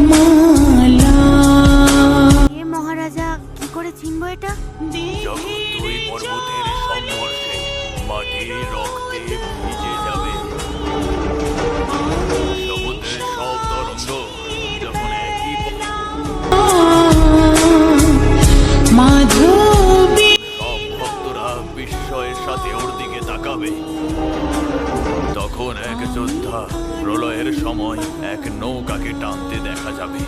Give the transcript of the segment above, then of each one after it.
মালা। এ মহারাজা, কি করে চিনবো এটা? যখন দুই পর্বতের সংঘর্ষে মাটি রক্তে ভিজে যাবে, সমুদ্রের সব তরঙ্গ যখন একই মাধবী সব ভক্তরা বিস্ময়ের সাথে ওর দিকে তাকাবে, তখন এক যোদ্ধা প্রলয়ের সময় এক নৌকাকে টানতে দেখা যাবে।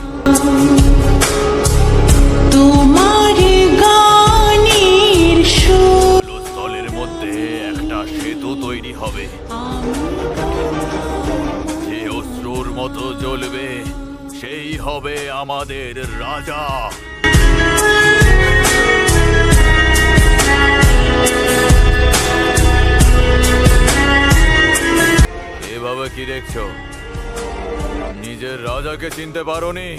তোমার গানের সুর স্থলের মধ্যে একটা সেতু তৈরি হবে, যে অশ্রুর মতো জ্বলবে সেই হবে আমাদের রাজা। এভাবে কি দেখছো? নিজের রাজাকে চিনতে পারোনি?